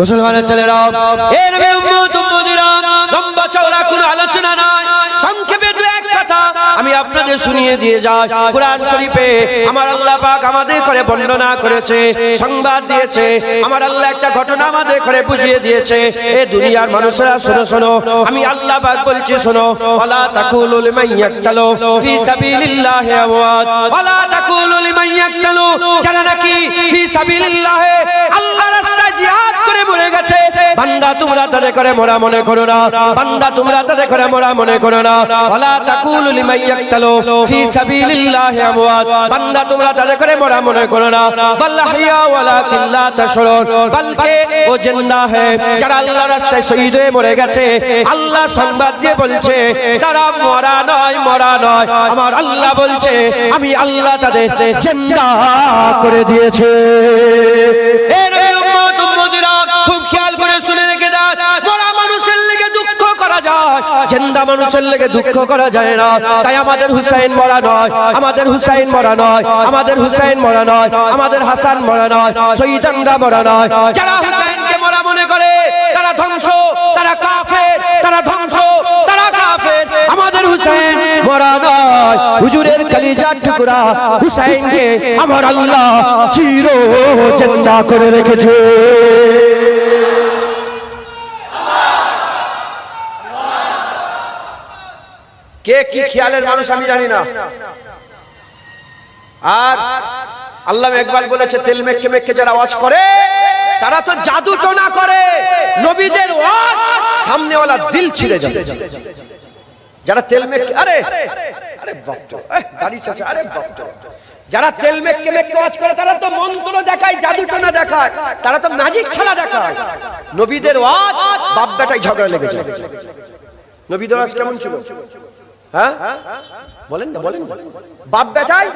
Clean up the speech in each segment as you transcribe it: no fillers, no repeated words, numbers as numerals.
মুসলমানের ছেলেরা, এর নবী উম্মত উম্মতিরা, লম্বা চওড়া কোনো আলোচনা নয়, সংক্ষেপে দু এক কথা আমি আপনাদের শুনিয়ে দিয়ে যাই। কুরআন শরীফে আমার আল্লাহ পাক আমাদের করে বর্ণনা করেছে, সংবাদ দিয়েছে। আমার আল্লাহ একটা ঘটনা আমাদের করে বুঝিয়ে দিয়েছে। এ দুনিয়ার মানুষেরা শোনো শোনো, আমি আল্লাহ পাক বলছি শোনো, ওয়ালা তাকুলু লিমান ইয়াকতালু ফি সাবিলিল্লাহি আমওয়াত, ওয়ালা তাকুলু লিমান ইয়াকতালু, যারা নাকি ফি সাবিলিল্লাহি আল্লাহর রাস্তায় জিহাদ করে মরে গেছে, বান্দা তোমরা তাদের করে মরা মনে করো না, বান্দা তোমরা তাদের করে মরা মনে করো না। ওয়ালা তাকুলু লিমান ইয়াকতালু ফি সাবিলিল্লাহি আমওয়াত, বান্দা তোমরা তাদের করে মরা মনে করো না। বাল হিয়া ওয়ালাকিন লা তাশউরুন, বলকে ও জিন্দা है, যারা আল্লাহর রাস্তায় শহীদ হয়ে মরে গেছে, আল্লাহ সংবাদ দিয়ে বলছে তারা মরা নয়, মরা নয়। আমার আল্লাহ বলছে আমি আল্লাহ তাদের জিন্দা করে দিয়েছে। এ নবী উম্মত উম্মতিরা, খুব খেয়াল করে শুনে রেখে দাও, মরা মানুষের লেগে দুঃখ করা যায়, জিন্দা মানুষের লেগে দুঃখ করা যায় না। তাই আমাদের হুসাইন মরা নয়, আমাদের হুসাইন মরা নয়, আমাদের হুসাইন মরা নয়, আমাদের হাসান মরা নয়, শহীদানরা মরা নয়। যারা হুসাইনকে মরা মনে করে তারা ধ্বংস, তারা কাফের, তারা ধ্বংস, তারা কাফের। আমাদের হুসাইন মরা নয়, হুজুরের কলিজার টুকরা হুসাইনকে আমার আল্লাহ চির জিন্দা করে রেখেছে। কে কি খেয়ালের মানুষ আমি জানি না। আর আল্লামা ইকবাল বলেছে, তেল মেখে মেখে যারা ওয়াজ করে তারা তো জাদু টোনা করে, নবীদের ওয়াজ সামনেওয়ালা দিল ছিঁড়ে যাবে। যারা তেল মেখে, আরে আরে ভক্ত, দাড়ি চাচা, আরে ভক্ত, যারা তেল মেখে মেখে ওয়াজ করে তারা তো মন্ত্র দেখায়, জাদু টোনা দেখায়, তারা তো ম্যাজিক খেলা দেখায়। নবীদের ওয়াজ বাপ বেটায় ঝগড়া লেগে যায়। নবীদের ওয়াজ কেমন ছিল? হ্যাঁ বলেন না, বলেন। বাপ বেটায়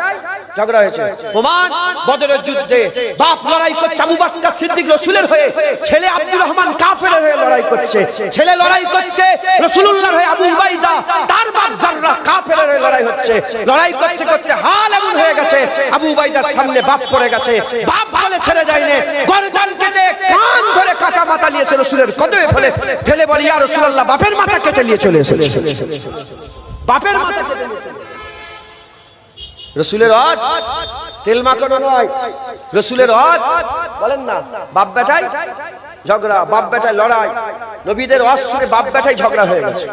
ঝগড়া হয়েছে। প্রমাণ, বদরের যুদ্ধে বাপ লড়াই করছে আবু বকর সিদ্দিক রাসূলের হয়ে, ছেলে আব্দুর রহমান কাফেরের হয়ে লড়াই করছে, ছেলে লড়াই করছে রাসূলুল্লাহর হয়ে আবু উবাইদা, তার বাপ জাররা কাফেরের হয়ে লড়াই হচ্ছে। লড়াই করতে করতে হাল এমন হয়ে গেছে, আবু উবাইদার সামনে বাপ পড়ে গেছে, বাপ বলে ছেড়ে দেয়নি, গর্দান কেটে কান ধরে কাটা মাথা নিয়েছে রাসূলের কদমে ফেলে ফেলে বলে, ইয়া রাসূলুল্লাহ, বাপের মাথা কেটে নিয়ে চলে এসেছে, বাপের মাথা কেটে নিয়ে। রসুলের ওয়াজ তেল মাখানো নয়, রসুলের ওয়াজ বলেন না বাপ বেটাই ঝগড়া, বাপ বেটাই লড়াই। নবীদের ওয়াজ শুনে বাপ বেটাই ঝগড়া হয়ে গেছে,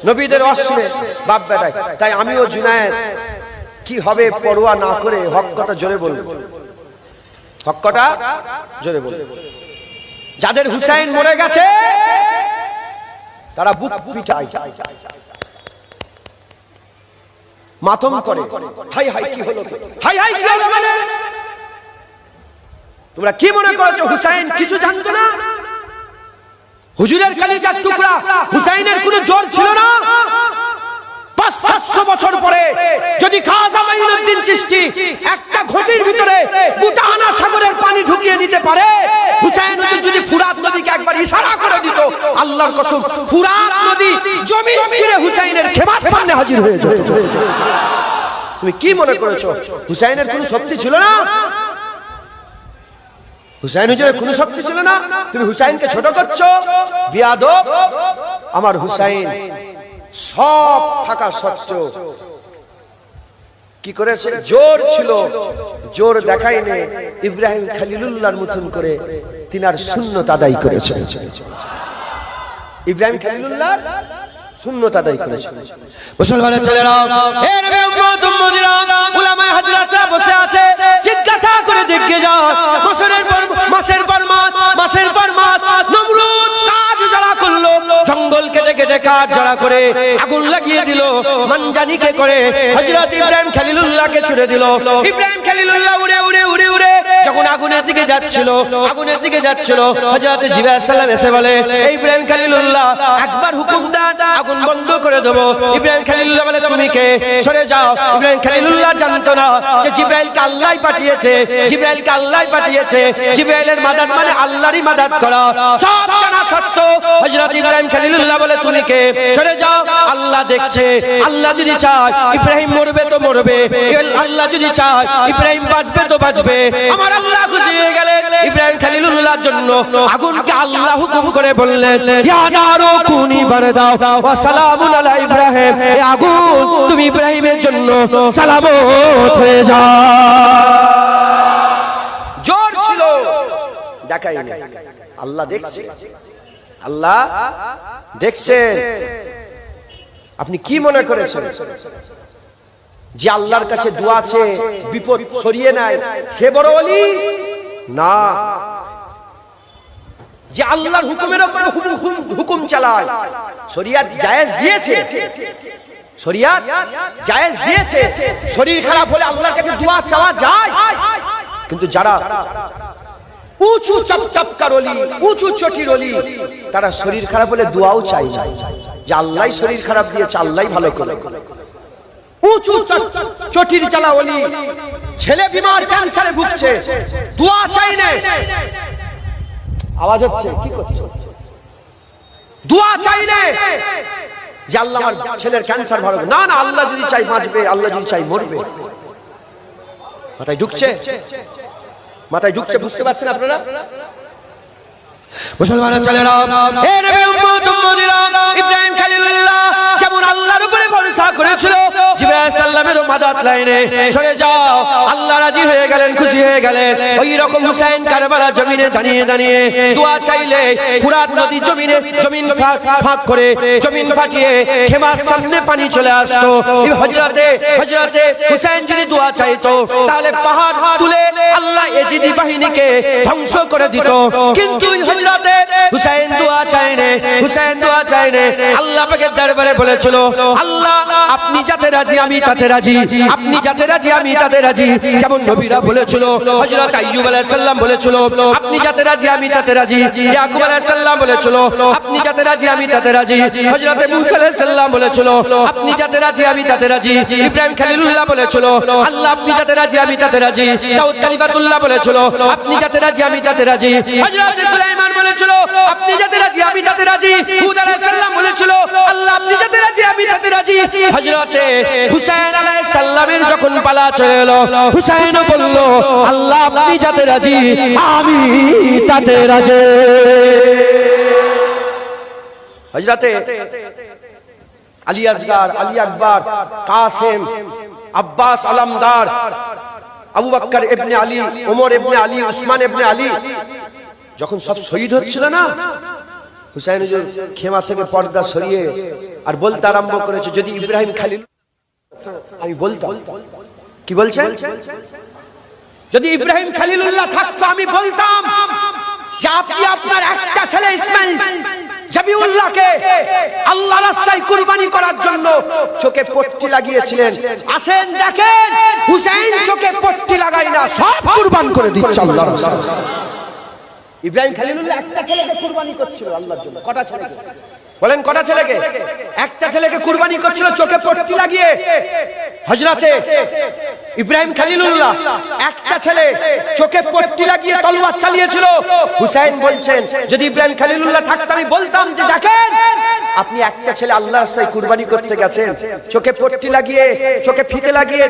নবীদের ওয়াজ শুনে বাপ বেটাই। তাই আমিও জুনায়েদ কি হবে পরোয়া না করে হক কথা জোরে বলবো, হক কথা জোরে বলবো। যাদের হুসাইন মরে গেছে তারা বুক পিটায়, মাতম করে, হাই হাই কি হলো, হাই হাই কি হলো। মানে তোমরা কি মনে করছো হুসাইন কিছু জানতো না? হুজুরের কলিজার টুকরা হুসাইনের কোনো জোর ছিল না? 500 বছর পরে যদি খাজা মাইনুদ্দিন চিশতি একটা ঘটির ভিতরে গোটা আনা সাগরের পানি ঢুকিয়ে দিতে পারে, হুসাইন যদি ফুরাত নদীকে একবার ইশারা করে দিত, আল্লাহর কসম ফুরাত নদী জমিন ছিঁড়ে হুসাইনের খেমার সামনে হাজির হয়ে যেত। তুমি কি মনে করেছো হুসাইনের কোনো শক্তি ছিল না? হুসাইন হুজুরের কোনো শক্তি ছিল না? তুমি হুসাইনকে ছোট করছো, বিয়াদব। আমার হুসাইন সব থাকা সত্ত্বেও কি করেছে? জোর ছিল, জোর দেখায়নি, ইব্রাহিম খলিলুল্লাহর মতন করে তিনার সুন্নত আদায় করেছে। ইব্রাহিম খলিলুল্লাহ সুন্নত আদায় করেছে। মুসলমানের ছেলেরা, হে নবী উম্মত উম্মতিরা, উলামায়ে হযরতরা বসে আছে, জিজ্ঞাসা করে দেখে যাও, মাসের পর মাস নমরুদ কাজ যারা করলো, জঙ্গল কেটে কেটে কাঠ জড়া করে আগুন লাগিয়ে দিল, মানজানিকে করে হযরত ইব্রাহিম খলিলুল্লাহকে ছুড়ে দিল। ইব্রাহিম খলিলুল্লাহ উড়ে উড়ে উড়ে উড়ে যখন আগুনের দিকে যাচ্ছিল, হযরত জিবরাইল আলাইহিস সালাম এসে বলে, ইব্রাহিম খলিলুল্লাহ একবার হুকুম দেন, আগুন বন্ধ করে দেব। ইব্রাহিম খলিলুল্লাহ বলে, তুমি কে? সরে যাও। ইব্রাহিম খলিলুল্লাহ জানতো না যে জিবরাইলকে আল্লাহ পাঠিয়েছে, জিবরাইলের মাদাদ মানে আল্লাহরই মাদাদ করা। সব জানা সত্ত্বেও হযরত ইব্রাহিম খলিলুল্লাহ বলে তুমি কে, সরে যাও, আল্লাহ দেখছে। আল্লাহ যদি চায় ইব্রাহিম মরবে তো মরবে, আল্লাহ যদি চায় ইব্রাহিম বাঁচবে তো বাঁচবে। আমার আল্লাহ খুশি হয়ে গেলেন ইব্রাহিম খলিলুল্লাহর জন্য আগুনকে আল্লাহ হুকুম করে বললেন, ইয়া নারু কুনি বারদাও ওয়া সালামুন আলা ইব্রাহিম, এ আগুন তুমি ইব্রাহিমের জন্য সালামত হয়ে যাও। জোর ছিল, দেখাইনি। আল্লাহ দেখছে, আল্লাহ দেখছে। আপনি কি মনে করেছেন যে আল্লাহর কাছে দোয়া আছে বিপদ সরিয়ে নেয় সে বড় ওলি? না, যে আল্লাহর হুকুমের উপর হুকুম চালায়। শরিয়াত জায়েজ দিয়েছে, শরিয়াত জায়েজ দিয়েছে। শরীর খারাপ হলে আল্লাহর কাছে দোয়া চাওয়া যায়, কিন্তু যারা উঁচু চপচপকার ওলি, উঁচু চটির ওলি, তারা শরীর খারাপ হলে দোয়াও চায় না যে আল্লাহই শরীর খারাপ দিয়েছে, আল্লাহই ভালো করে। উঁচু চটির চালা ওলি, ছেলে বিমার ক্যান্সারে ভুগছে, দোয়া চাই না। আওয়াজ হচ্ছে, কি করছে? দোয়া চাই না যে আল্লাহ আমার ছেলের ক্যান্সার ভালো। না না, আল্লাহ যদি চাই বাঁচবে, আল্লাহ যদি চাই মরবে। মাথায় ঢুকছে, মাথায় ঢুকছে, বুঝতে পারছেন আপনারা? মুসলমানের ছেলেরা, হে নবী উম্মত উম্মতিরা, ইব্রাহিম খলিলুল্লাহ যেমন আল্লাহর উপরে ভরসা করেছিল, জিবরাইল সাল্লামের মাদাত লাইনে সরে যাও, আল্লাহ রাজি হয়ে গেলেন, খুশি হয়ে গেলেন। ওই রকম হুসাইন কারবালা জমিনে দাঁড়িয়ে দাঁড়িয়ে দোয়া চাইলে ফুরাত নদী জমিনে জমিন ফাঁক করে জমিন ফাটিয়ে খেমার সামনে পানি চলে আসতো। হযরতে হুসাইন যদি দোয়া চাইতো তাহলে পাহাড় তুলে আল্লাহ এজিদি বাহিনীকে ধ্বংস করে দিত। কিন্তু হযরতে হুসাইন দোয়া চাইনে, হুসাইন দোয়া চাইনে। আল্লাহ পাকের দরবারে বলেছিল, আল্লাহ আপনি যাতে রাজি আমি তাতে রাজি, আপনি যাতে রাজি আমি তাতে রাজি। যেমন নবীরা বলেছিল, হযরত আইয়ুব আলাইহিস সালাম বলেছিল, আপনি যাতে রাজি আমি তাতে রাজি। ইয়াকুব আলাইহিস সালাম বলেছিল, আপনি যাতে রাজি আমি তাতে রাজি। হযরত মূসা আলাইহিস সালাম বলেছিল, আপনি যাতে রাজি আমি তাতে রাজি। ইব্রাহিম খলিলুল্লাহ বলেছিল, আল্লাহ আপনি যাতে রাজি আমি তাতে রাজি। দাউদ কালিমাতুল্লাহ বলেছিল, আপনি যাতে রাজি আমি তাতে রাজি। হযরত সুলাইমান বলেছিল, আপনি যাতে রাজি আমি তাতে রাজি। হুদ আলাইহিস সালাম বলেছিল, আল্লাহ আপনি যাতে রাজি আমি তাতে রাজি। হযরতে হুসাইন আলাইহিস সালামের যখন পালা চলে এলো, হুসাইনও বলল, আল্লাহ আপনি যাতে রাজি আমি তাতে রাজি। হযরতে আলী আসগার, আলী আকবর, কাসেম, আব্বাস আলমদার, আবু বকর ইবনে আলী, ওমর ইবনে আলী, উসমান ইবনে আলী যখন সব শহীদ হচ্ছিল না, হুসাইন যে খেমা থেকে পর্দা সরিয়ে আর বলতে আরম্ভ করেছে, যদি ইব্রাহিম খলিল আমি বলতাম। কি বলছেন? যদি ইব্রাহিম খলিলুল্লাহ থাকতো আমি বলতাম যে আপনি আপনার একটা ছেলে ইসমাইল জাবিউল্লাহকে আল্লাহ রাস্তায় কুরবানি করার জন্য চোখে পট্টি লাগিয়েছিলেন। আসেন দেখেন, হুসাইন চোখে পট্টি লাগাই না, সব কুরবান করে দিচ্ছে আল্লাহ রাস্তায়। ইব্রাহিম খলিলুল্লাহ একটা ছেলেকে কুরবানি করছিল আল্লাহর জন্য। কটা ছেলেকে বলেন? কটা ছেলেকে? একটা ছেলেকে কুরবানি করছিল চোখে পট্টি লাগিয়ে। হযরতে ইব্রাহিম খলিলুল্লাহ একটা ছেলে চোখে পট্টি লাগিয়ে তলোয়ার চালিয়েছিল। হুসাইন বলছেন, যদি ইব্রাহিম খলিলুল্লাহ থাকতো আমি বলতাম যে দেখেন আপনি একটা ছেলে আল্লাহর রাস্তায় কুরবানি করতে গেছেন, চোখে পট্টি লাগিয়ে, চোখে ফিতে লাগিয়ে,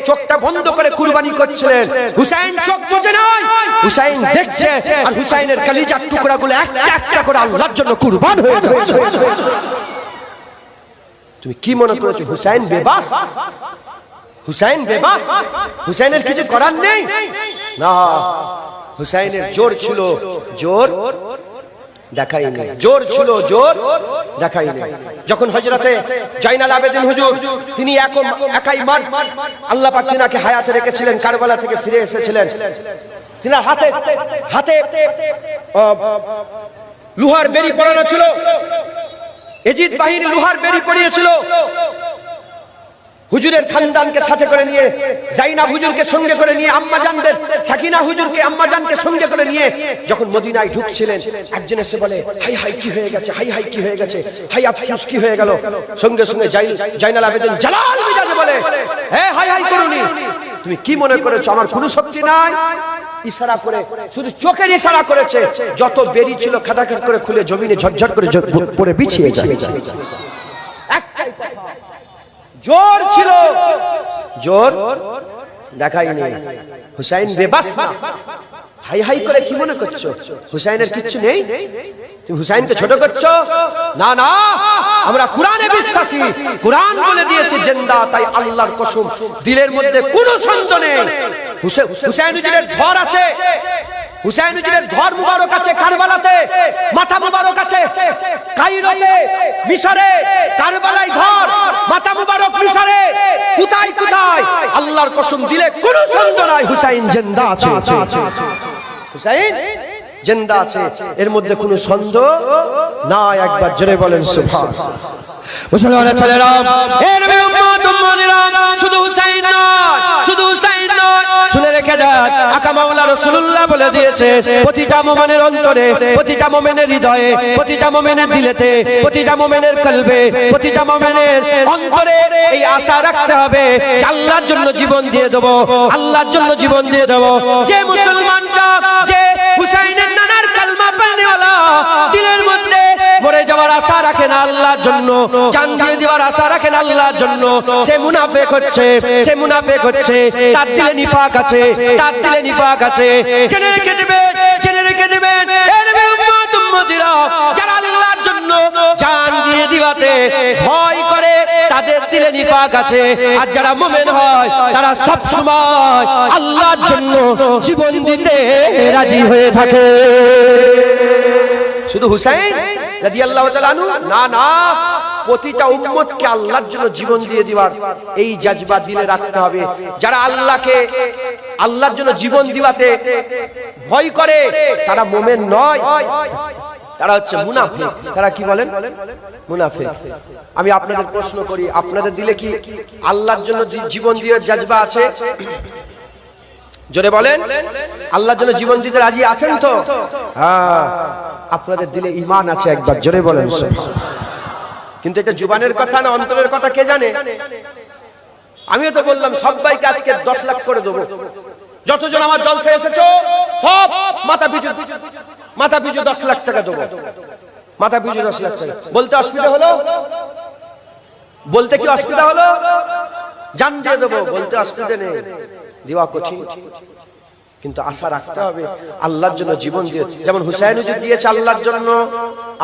চোখটা বন্ধ করে কুরবানি করছিলেন। হুসাইন চোখ বুঝে নয়, হুসাইন দেখছে, আর হুসাইনের কলিজার টুকরাগুলো একটা একটা করে আল্লাহর জন্য কুরবান হয়ে যাচ্ছে। তুমি কি মনে করেছো হুসাইন বেবাস? হুসাইন বেবাস? হুসাইনের কিছু করার নেই? না, হুসাইনের জোর ছিল, জোর দেখাইনি। জোর ছিল, জোর দেখাইনি। যখন হযরতে জাইনাল আবেদিন হুজুর তিনি একাই মার আল্লাহ পাক তিনাকে হায়াতে রেখেছিলেন, কারবালা থেকে ফিরে এসেছিলেন, তিনার হাতে হাতে লোহার বেড়ি পরানো ছিল। এজিদ বাহিনী লোহার বেড়ি পরিয়েছিল। হুজুরের খানদানকে সাথে করে নিয়ে, জাইনাব হুজুরকে সঙ্গে করে নিয়ে, আম্মা জানদের সাকিনা হুজুরকে, আম্মা জানকে সঙ্গে করে নিয়ে যখন মদিনায় ঢুকছিলেন, একজন এসে বলে, হাই হাই কি হয়ে গেছে, হাই হাই কি হয়ে গেছে, হাই আফসোস কি হয়ে গেল। সঙ্গে সঙ্গে জাইনাল আবেদিন জালাল মিজাজে বলে, হে হাই হাই করুনি, তুমি কি মনে করেছো আমার কোনো শক্তি নাই? ইশারা করে, শুধু চোখের ইশারা করেছে, যত বেরি ছিল খাদাখাদ করে খুলে জমিনে ঝরঝর করে পড়ে বিছিয়ে যায়। একটাই কথা, জোর ছিল, জোর দেখায়নি। হুসাইন বেবাস না। হাই হাই করে কি মনে করছো হুসাইনের কিচ্ছু নেই? তুমি হুসাইনকে ছোট করছো? না না, আমরা কোরআনে বিশ্বাসী। কোরআন বলে দিয়েছে জিন্দা, তাই আল্লাহর কসম দিলের মধ্যে কোনো সন্দেহ নেই। হুসাইন হুজুরের ঘর আছে, হুসাইন হুজুরের ঘর মুবারক আছে কারবালাতে, মাথা মুবারক আছে কায়রোতে, মিশরে, কারবালায় ঘর, মাথা মুবারক মিশরে, কোথায় কোথায় আল্লাহর কসম দিলে কোনো সন্দেহ নাই হুসাইন জিন্দা আছে। হুসাইন জিন্দা আছে, এর মধ্যে কোনো সন্দেহ নাই। একবার জোরে বলেন সুবহানাল্লাহ। মুসলমানের ছেলেরা, এ নবী উম্মত উম্মতিরা, শুধু হুসাইন নয়, শুধু হুসাইন নয়, শুনে রেখে দেন, আকা মাওলা রাসূলুল্লাহ বলে দিয়েছে, প্রতিটা মুমিনের অন্তরে, প্রতিটা মুমিনের হৃদয়ে, প্রতিটা মুমিনের দিলেতে, প্রতিটা মুমিনের কলবে, প্রতিটা মুমিনের অন্তরে এই আশা রাখতে হবে যে আল্লাহর জন্য জীবন দিয়ে দেব, আল্লাহর জন্য জীবন দিয়ে দেব। যে মুসলমানটা, যে হুসাইনের নানার কালমা পড়নেওয়ালা, দিলের মধ্যে মরে যাওয়ার আশা রাখে না আল্লাহর জন্য, জান দিয়ে দেওয়ার আশা রাখে না আল্লাহর জন্য, সে মুনাফিক হচ্ছে, সে মুনাফিক হচ্ছে, তার দিলে নিফাক আছে, তার দিলে নিফাক আছে। জেনে রেখে দিবেন, জেনে রেখে দিবেন, এ নবী উম্মত উম্মতিরা, যারা আল্লাহর জন্য জান দিয়ে দিওয়াতে ভয় করে, তাদের দিলে নিফাক আছে। আর যারা মুমিন হয়, তারা সব সময় আল্লাহর জন্য জীবন দিতে রাজি হয়ে থাকে। শুধু হুসাইন রাদিয়াল্লাহু তাআলা আনহু না, না, প্রতিটা উম্মতকে আল্লাহর জন্য জীবন দিয়ে দিবার এই জজবা দিলে রাখতে হবে। যারা আল্লাহকে, আল্লাহর জন্য জীবন দিবাতে ভয় করে, তারা মুমিন নয়, তারা হচ্ছে মুনাফিক। তারা কি বলেন? মুনাফিক। আমি আপনাদের প্রশ্ন করি, আপনাদের দিলে কি আল্লাহর জন্য জীবন দিয়ে জজবা আছে? জোরে বলেন, আল্লাহর জন্য জীবন দিতে রাজি আছেন তো? হ্যাঁ, আপনাদের দিলে ঈমান আছে। একবার জোরে বলেন সুবহানাল্লাহ। কিন্তু এটা জুবানের কথা না অন্তরের কথা কে জানে? আমিও তো বললাম সবাইকে আজকে 10 লাখ করে দেবো, যতজন আমার জলসায় এসেছো সব মাথা পিছু 10 লাখ টাকা দেবো, মাথা পিছু 10 লাখ টাকা। বলতে অসুবিধা হলো? বলতে কি অসুবিধা হলো? জান দিয়ে দেবো, বলতে অসুবিধা নেই, দেওয়া কঠিন, কিন্তু আশা রাখতে হবে আল্লাহর জন্য জীবন দিয়ে। যেমন হুসাইন হুজুর দিয়েছে আল্লাহর জন্য,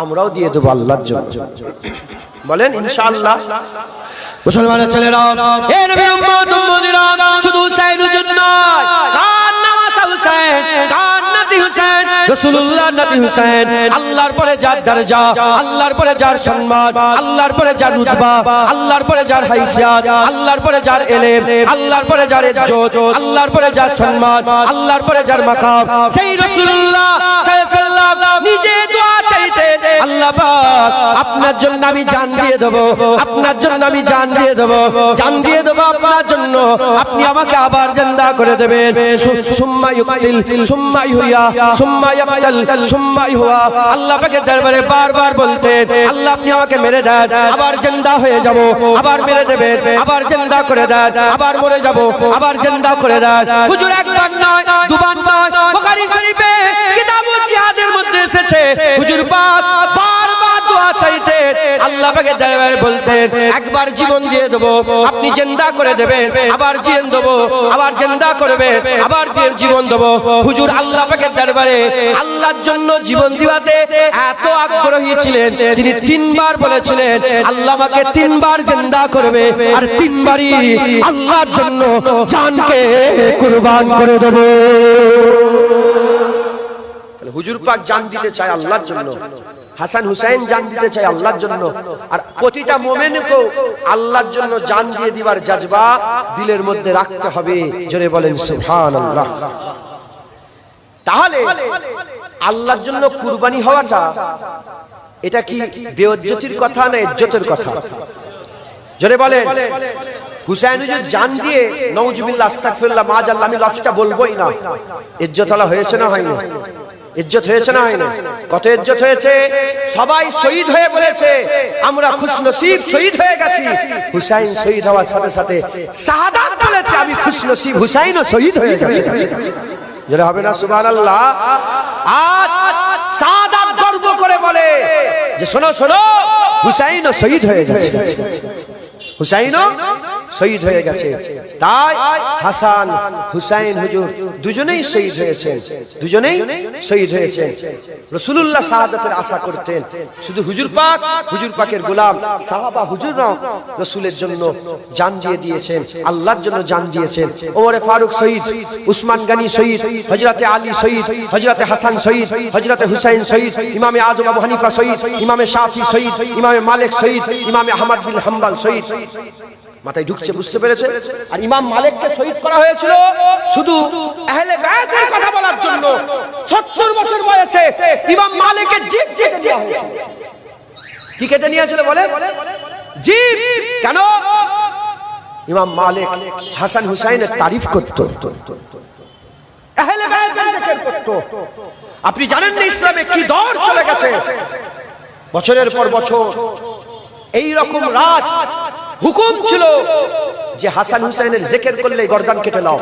আমরাও দিয়ে দেবো আল্লাহর জন্য। বলেন ইনশাআল্লাহ। মুসলমানের ছেলেরা, হে নবীর উম্মত উম্মতিরা, শুধু হুসাইন হুজুর নয়, কার নাম আছে হুসাইন, কার নাতি হুসাইন, রাসূলুল্লাহ নাতি হুসাইন। আল্লাহর পরে যার দরজা, আল্লাহর পরে যার সম্মান, আল্লাহর পরে যার রুতবা, আল্লাহর পরে যার হাইসিয়াত, আল্লাহর পরে যার ইলম, আল্লাহর পরে যার ইজ্জত, আল্লাহর পরে যার সম্মান, আল্লাহর পরে যার মাকাম, সেই রাসূলুল্লাহ সাল্লাল্লাহু আলাইহি ওয়াসাল্লাম নিজে দোয়া চাইতেন, আল্লাহ পাক আপনার জন্য আমি জান দিয়ে দেব, আপনার জন্য আমি জান দিয়ে দেব, জান দিয়ে দেব আপনার জন্য, আপনি আমাকে আবার জিন্দা করে দেবেন। সুম্মা ইউকতিল সুম্মা ইহুয়া সুম্মা ইয়াকতাল সুম্মা ইহুয়া। আল্লাহ পাকের দরবারে বারবার বলতেন, আল্লাহ আপনি আমাকে মেরে দেন, আবার জিন্দা হয়ে যাব, আবার মেরে দেবেন, আবার জিন্দা করে দেন, আবার মরে যাব, আবার জিন্দা করে দেন। হুজুর একবার নয়, দুবার নয়, বুখারী শরীফে কিতাবুল জিহাদের মধ্যে এসেছে, হুজুর পাক বারবার দোয়া চাইতেন, আল্লাহ পাকের দরবারে বলতেন, একবার জীবন দিয়ে দেব, আপনি জিন্দা করে দেবেন, আবার জীবন দেব, আবার জিন্দা করবেন, আবার জীবন দেব। হুজুর আল্লাহ পাকের দরবারে আল্লাহর জন্য জীবন দিবাতে এত আগ্রহী ছিলেন, তিনি 3 বার বলেছিলেন আল্লাহ আমাকে 3 বার জিন্দা করবে, আর 3 বারই আল্লাহর জন্য জানকে কুরবান করে দেব। তাহলে হুজুর পাক জান দিতে চায় আল্লাহর জন্য, হাসান হুসাইন জান দিতে চায় আল্লাহর জন্য, আর প্রতিটা মুমিনকে আল্লাহর জন্য জান দিয়ে দিবার জজবা দিলের মধ্যে রাখতে হবে। জোরে বলেন সুবহানাল্লাহ। তাহলে আল্লাহর জন্য কুরবানি হওয়াটা এটা কি বেইজ্জতির কথা না ইজ্জতের কথা? জোরে বলেন। হুসাইন হুজুর জান দিয়ে নাউজুবিল্লাহ আস্তাগফিরুল্লাহ মাআজাল্লাহ, আমি লফজটা বলবোই না, ইজ্জত আলা হয়েছে না হয়নি? ইজ্জত হয়েছে না হয়নি? কত ইজ্জত হয়েছে, সবাই শহীদ হয়ে বলেছে আমরা খুশনসিব শহীদ হয়ে গেছি। হুসাইন শহীদ হওয়ার সাথে সাথে শাহাদাত বলেছে আমি খুশনসিব হুসাইনও শহীদ হয়ে গেছে। যেটা হবে না সুবহানাল্লাহ। আজ সাদাত গর্ব করে বলে যে শোনো শোনো, হুসাইনও শহীদ হয়ে গেছে, হুসাইনও শহীদ হয়ে গেছে। তাই হাসান হুসাইন হুজুর দুজনেই শহীদ হয়েছেন, দুজনেই শহীদ হয়েছেন। রাসূলুল্লাহ শাহাদাতের আশা করতেন। শুধু হুজুর পাকের গোলাম সাহাবা হুজুররাও রাসূলের জন্য জান দিয়ে দিয়েছেন, আল্লাহর জন্য জান দিয়েছেন। ওমরে ফারুক শহীদ, উসমান গনি শহীদ, হযরতে আলী শহীদ, হযরতে হাসান শহীদ, হযরতে হুসাইন শহীদ, ইমামে আযম আবু হানিফা শহীদ, ইমামে শাফি শহীদ, ইমামে মালিক শহীদ, ইমামে আহমদ বিন হাম্বল শহীদ। মাথায় ঢুকছে, বুঝতে পেরেছে? আর ইমাম মালিককে শহীদ করা হয়েছিল শুধু আহলে বায়তের কথা বলার জন্য। 70 বছর বয়সে ইমাম মালিকের জিভ কেটে দেওয়া হয়েছিল। কি কেটে নিয়েছিল বলে? জিভ। কেন? ইমাম মালিক হাসান হুসাইনের তারিফ করত, আহলে বায়তের জিকির করত। আপনি জানেন না ইসলামে কি দৌর চলে গেছে? বছরের পর বছর এই রকম রাজ হুকুম ছিল যে হাসান হুসাইনের জিকির করলে গর্দান কেটে নাও,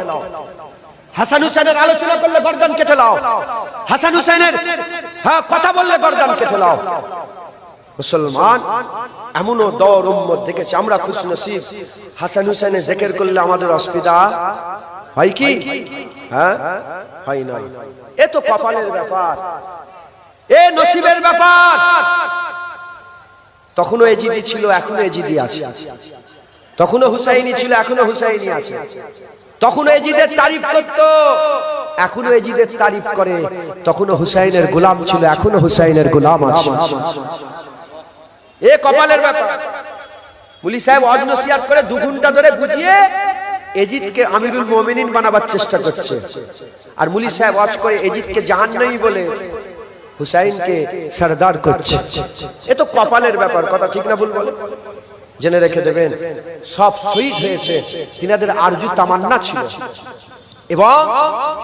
হাসান হুসাইনের আলোচনা করলে গর্দান কেটে নাও, হাসান হুসাইনের কথা বললে গর্দান কেটে নাও। মুসলমান এমনও দৌর উম্মত দেখেছে, আমরা খুশনসিব। হাসান হুসাইনের জিকির করলে আমাদের অসুবিধা হয় কি? হয় না। এ তো কপালের ব্যাপার, এ নসিবের ব্যাপার। তখনও এজিদি ছিল, এখনো এজিদি আছে। তখনও হুসাইনি ছিল, এখনো হুসাইনি আছে। তখনও এজিদের তারিফ করত, এখনো এজিদের তারিফ করে। তখনও হুসাইনের গোলাম ছিল, এখনো হুসাইনের গোলাম আছে। এ কপালের ব্যাপার। মুলি সাহেব ওয়াজ নসিহত করে 2 ঘন্টা ধরে বুঝিয়ে এজিদকে আমিরুল মুমিনিন বানাবার চেষ্টা করছে। আর মুলি সাহেব ওয়াজ করে এজিদকে জাহান্নামী বলে হুসাইনকে সরদার করছে। এ তো কপালের ব্যাপার। কথা ঠিক না ভুল বলে? জেনে রেখে দেবেন, সব শহীদ হয়েছে, তিনাদের আরজু তামান্না ছিল। এবং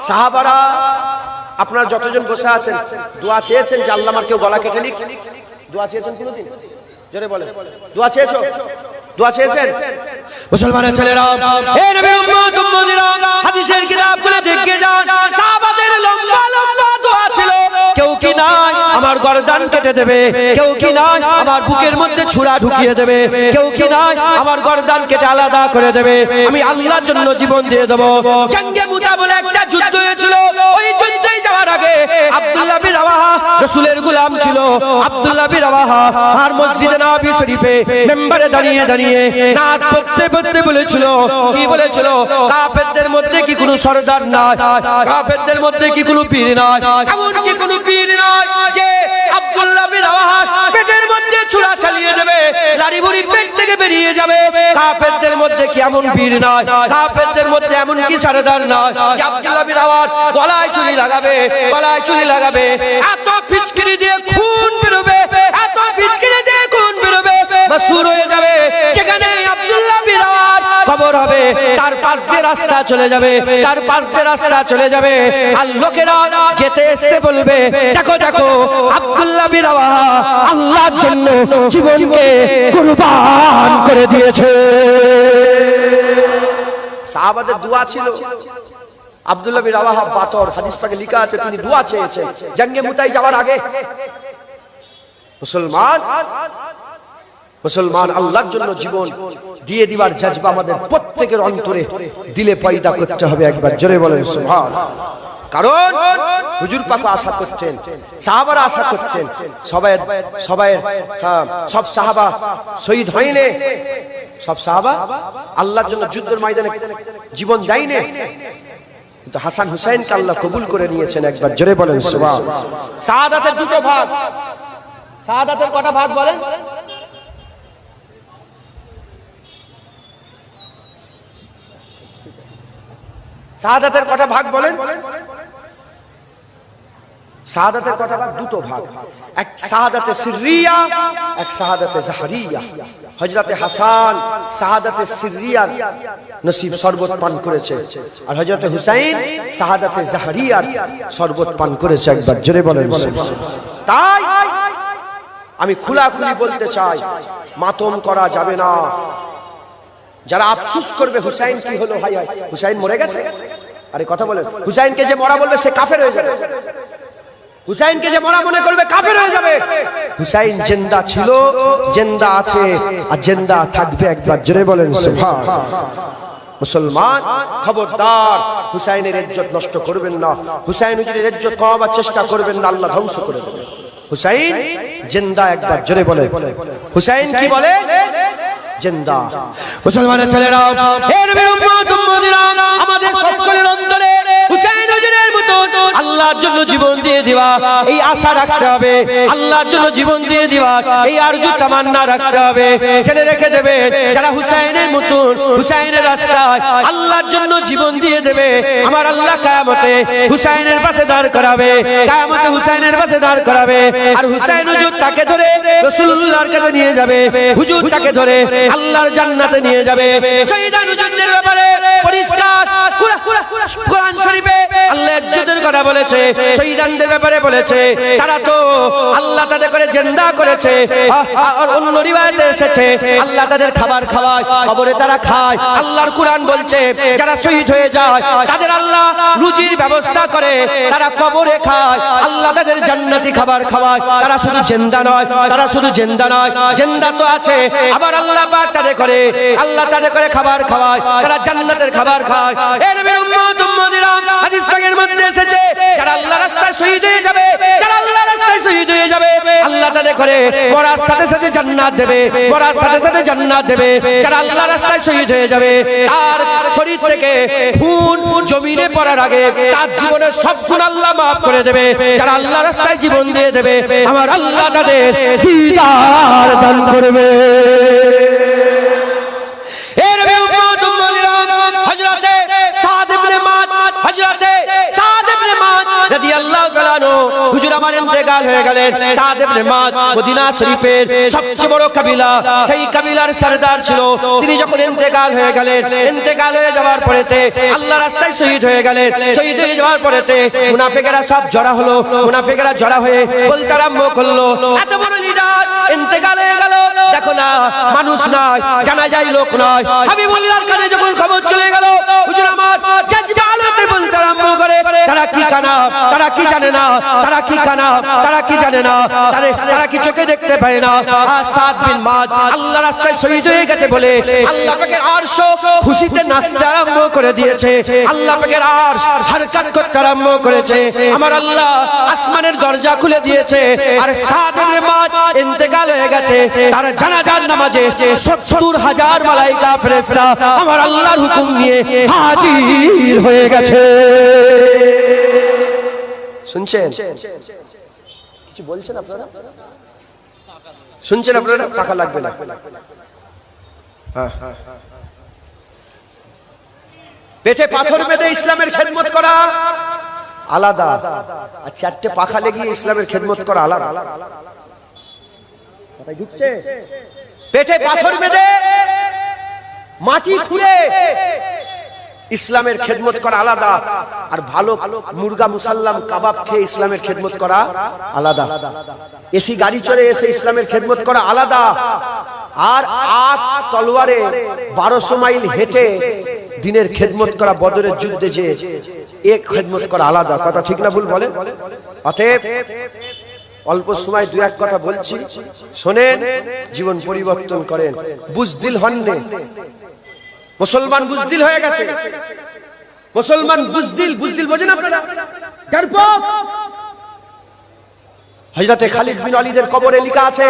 সাহাবারা, আপনারা যতজন বসে আছেন, দোয়া চেয়েছেন যে আল্লাহ আমার কেউ গলা কেটে নিক? দোয়া চেয়েছেন কোনদিন? জোরে বলেন, দোয়া চেয়েছো? দোয়া চেয়েছেন? মুসলমানের ছেলেরা, হে নবী উম্মত উম্মতিরা, হাদিসের কিতাবগুলো দেখে যান। সাহাবাদের লম্বা লম্বা দোয়া ছিল। কেউ কি নাই আমার গর্দান কেটে দেবে, কেউ কি নাই আমার বুকের মধ্যে ছুরা ঢুকিয়ে দেবে, কেউ কি নাই আমার গর্দান কেটে আলাদা করে দেবে, আমি আল্লাহর জন্য জীবন দিয়ে দেব। জঙ্গে মুতা বলে একটা যুদ্ধ হয়েছিল। ওই যুদ্ধে যাওয়ার আগে আব্দুল্লাহ বিন রাওয়াহা রাসূলের গোলাম ছিল। আব্দুল্লাহ বিন রাওয়াহা আর মসজিদে নববী শরীফে মেম্বারে দাঁড়িয়ে দাঁড়িয়ে নাত পড়তে পড়তে বলেছিল, কি বলেছিল? কাফেরদের মধ্যে কি কোনো সরদার নাই? কাফেরদের মধ্যে কি কোনো পীর নাই? এমন কি কোনো পীর নাই যে আব্দুল্লাহ বিন রাওয়াহা পেটের মধ্যে ছুরা চালিয়ে দেবে, লাড়ি বুড়ি পেট থেকে বেরিয়ে যাবে? কাফেরদের মধ্যে কি এমন পীর নাই? কাফেরদের মধ্যে এমন কি সরদার নাই যে আব্দুল্লাহ বিন রাওয়াহা গলায় চুরি লাগাবে, গলায় চুরি লাগাবে, এত ফিচকিরি দিয়ে খুন বেরোবে, এত ফিচকিরি দিয়ে খুন বেরোবে, মাসুর হয়ে যাবে। যেখানে আব্দুল্লাহ বিন রাওয়াহার কবর হবে, তার পাশ দিয়ে রাস্তা চলে যাবে, তার পাশ দিয়ে রাস্তা চলে যাবে। আর লোকেরা যেতে আসতে বলবে, দেখো দেখো আব্দুল্লাহ বিন রাওয়াহা আল্লাহর জন্য জীবনকে কুরবান করে দিয়েছে। সাহাবাদের দোয়া ছিল। আব্দুল্লাহ বিন রাওয়াহা বাতর, হাদিস পাকে লেখা আছে, তিনি দোয়া চেয়েছেন জঙ্গে মুতাই যাওয়ার আগে। মুসলমান আল্লাহর জন্য জীবন দিয়ে দিবার জজবা আমাদের প্রত্যেকের অন্তরে দিলে পয়দা করতে হবে। একবার জোরে বলেন সুবহানাল্লাহ। কারণ হুজুর পাক আশা করতেন, সাহাবারা আশা করতেন, সব সাহাবা শহীদ হয়নি, সব সাহাবা আল্লাহর জন্য যুদ্ধের ময়দানে জীবন দেয়নি, কিন্তু হাসান হুসাইনকে আল্লাহ কবুল করে নিয়েছেন। একবার জোরে বলেন সুবহানাল্লাহ। শাহাদাতের 2টো ভাগ। শাহাদাতের কটা ভাগ বলেন? শাহাদাতের কটা ভাগ বলেন? শাহাদাতের কটা ভাগ? 2টো ভাগ। এক শাহাদাতে সিররিয়া, এক শাহাদাতে জাহরিয়া। হযরতে হাসান শাহাদাতে সিররিয়ার নসিব শরবত পান করেছে, আর হযরতে হুসাইন শাহাদাতে জাহরিয়ার শরবত পান করেছে। একবার জোরে বলেন সুবহানাল্লাহ। তাই আমি খোলাখুলি বলতে চাই, মাতম করা যাবে না। যারা আফসোস করবে হুসাইন কি হলো, হায় হায় হুসাইন মরে গেছে, আরে কথা বলেন, হুসাইনকে যে মরা বলবে সে কাফের হয়ে যাবে, হুসাইনকে যে মরা মনে করবে কাফের হয়ে যাবে। হুসাইন জিন্দা ছিল, জিন্দা আছে আর জিন্দা থাকবে। একবার জোরে বলেন সুবহান। মুসলমান খবরদার হুসাইনের ইজ্জত নষ্ট করবেন না, হুসাইন হুজুরের ইজ্জত কমাবার চেষ্টা করবেন না, আল্লাহ ধ্বংস করে দেবে। হুসাইন জিন্দা, একবার জোরে বলে হুসাইন কি বলে? জিন্দা। মুসলমানের ছেলেরা, হে নবীর উম্মত উম্মতিরা, আমাদের সকলের অন্তরে হুসাইন হুজুরের মতো আল্লাহর জন্য জীবন দিয়ে দিবা এই আশা রাখতে হবে, আল্লাহর জন্য জীবন দিয়ে দিবা এই আরজু তামান্না রাখতে হবে। ছেড়ে রেখে দেবে যারা হুসাইনের মতো হুসাইনের রাস্তায় আল্লাহর জন্য জীবন দিয়ে দেবে, আমার আল্লাহ কিয়ামতে হুসাইনের পাশে দাঁড় করাবে, কিয়ামতে হুসাইনের পাশে দাঁড় করাবে। আর হুসাইন হুজুর তাকে ধরে রাসূলুল্লাহর কাছে নিয়ে যাবে, হুজুর তাকে ধরে আল্লাহর জান্নাতে নিয়ে যাবে। শহীদ হুজুরদের ব্যাপারে পরিষ্কার কোরআন শরীফে আল্লাহ ইজ্জতের কথা বলেছে, শহীদদের ব্যাপারে বলেছে তারা তো আল্লাহ তাদের করে জিন্দা করেছে। আর অন্য রিওয়ায়াতে এসেছে আল্লাহ তাদের খাবার খাওয়ায়, কবরে তারা খায়। আল্লাহর কোরআন বলছে যারা শহীদ হয়ে যায় তাদের আল্লাহ রুজির ব্যবস্থা করে, তারা কবরে খায়, আল্লাহ তাদের জান্নাতি খাবার খাওয়ায়। তারা শুধু জিন্দা নয়, তারা শুধু জিন্দা নয়, জিন্দা তো আছে, আবার আল্লাহ পাক তাদের করে, আল্লাহ তাদের করে খাবার খাওয়ায়, তারা জান্নাতের খাবার খায়। হে নবীর উম্মত উম্মতিরা, হাদিস পাকের মধ্যে এসেছে যারা আল্লাহর রাস্তায় শহীদ হয়ে যাবে, যারা আল্লাহর রাস্তায় শহীদ হয়ে যাবে আল্লাহ তাদের করে মরার সাথে সাথে জান্নাত দেবে, মরার সাথে সাথে জান্নাত দেবে। যারা আল্লাহর রাস্তায় শহীদ হয়ে যাবে তার শরীর থেকে খুন জমিনে পড়ার আগে তার জীবনের সব গুনাহ আল্লাহ maaf করে দেবে। যারা আল্লাহর রাস্তায় জীবন দিয়ে দেবে আমার আল্লাহ তাদের দিদার দান করবে। এর উম্মত উম্মতিরা, হযরতে সাদ ইবনে মাদ, হযরতে সাদ ইবনে মাদ রাদিয়াল্লাহু তাআলা আনহু হুজুর আমার ইন্তেকাল হয়ে গেলেন। সাদ ইবনে মাদ মদিনা শরীফের সবচেয়ে বড় কবিলা, সেই কবিলার সরদার ছিল। তিনি যখন ইন্তেকাল হয়ে গেলেন, ইন্তেকাল হয়ে যাওয়ার পরেতে আল্লাহর রাস্তায় শহীদ হয়ে গেলেন। শহীদ হয়ে যাওয়ার পরেতে মুনাফিকরা সব জড়া হলো, মুনাফিকরা জড়া হয়ে বলতে আরম্ভ করলো এত বড় লিডার ইন্তেকাল হয়ে গেল, দেখো না মানুষ নাই, জানা যায় লোক নাই। হাবিবুল্লাহর কানে যখন খবর চলে গেল হুজুর আমার জাজবা আলোতে বলতে আরম্ভ করে তারা কি কানা, তারা কি জানে না, তারা কি কানা, তারা কি জানে না, তারা কি চোখে দেখতে পায় না। আর সাদ বিন মাদ আল্লাহর রাস্তায় শহীদ হয়ে গেছে বলে আল্লাহ পাকের আরশ খুশিতে নাচতে আরম্ভ করে দিয়েছে, আল্লাহ পাকের আরশ হারকাত করতে আরম্ভ করেছে। আমার আল্লাহ আসমানের দরজা খুলে দিয়েছে। আর সাদ বিন মাদ ইন্তেকাল হয়ে গেছে, তার জানাজার নামাজে ৭০,০০০ মালায়েকা ফেরেশতা আমার আল্লাহর হুকুম নিয়ে হাজির হয়ে গেছে। শুনছেন? কিছু বলছেন আপনারা? শুনছেন আপনারা? টাকা লাগবে না। হ্যাঁ, পেটে পাথর বেঁধে ইসলামের খেদমত করা আলাদা, আর চারটে পাখা লেগিয়ে ইসলামের খেদমত করা আলাদা। কথাই ঢুকছে? পেটে পাথর বেঁধে মাটি খুঁড়ে ইসলামের খেদমত করা আলাদা, আর ভালো মুরগা মুসাল্লাম কাবাব খেয়ে ইসলামের খেদমত করা আলাদা। এসি গাড়ি চড়ে এসে ইসলামের খেদমত করা আলাদা, আর ৮ তলোয়ারে ১২০০ মাইল হেঁটে দিনের খেদমত করা, বদরের যুদ্ধে যে এক খেদমত করা আলাদা। কথা ঠিক না ভুল বলেন? অতএব অল্প সময় দু এক কথা বলছি, শোনেন, জীবন পরিবর্তন করেন। বুজদিল হননে, মুসলমান বুজদিল হয়ে গেছে, মুসলমান বুজদিল। বুজদিল বোঝেন আপনারা? ডরপোক। হযরতে খালিদ বিন ওয়ালিদের কবরে লেখা আছে,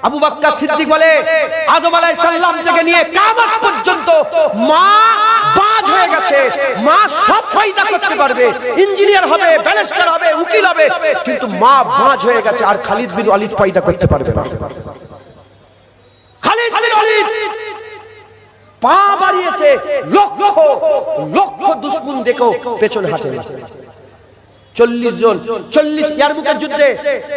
আবু বকর সিদ্দিক বলে আদম আলাইহিস সালাম থেকে নিয়ে কিয়ামত পর্যন্ত মা বাজ হয়ে গেছে, মা সব ফায়দা করতে পারবে, ইঞ্জিনিয়ার হবে, ব্যারিস্টার হবে, উকিল হবে, কিন্তু মা বাজ হয়ে গেছে, আর খালিদ বিন ওয়ালিদ ফায়দা করতে পারবে না। খালিদ বিন ওয়ালিদ পা বাড়িয়েছে, লক্ষ লক্ষ দুশমন দেখো পেছনে হাঁটে না। ৪০ জন, ৪০ ইয়ারমুকের যুদ্ধে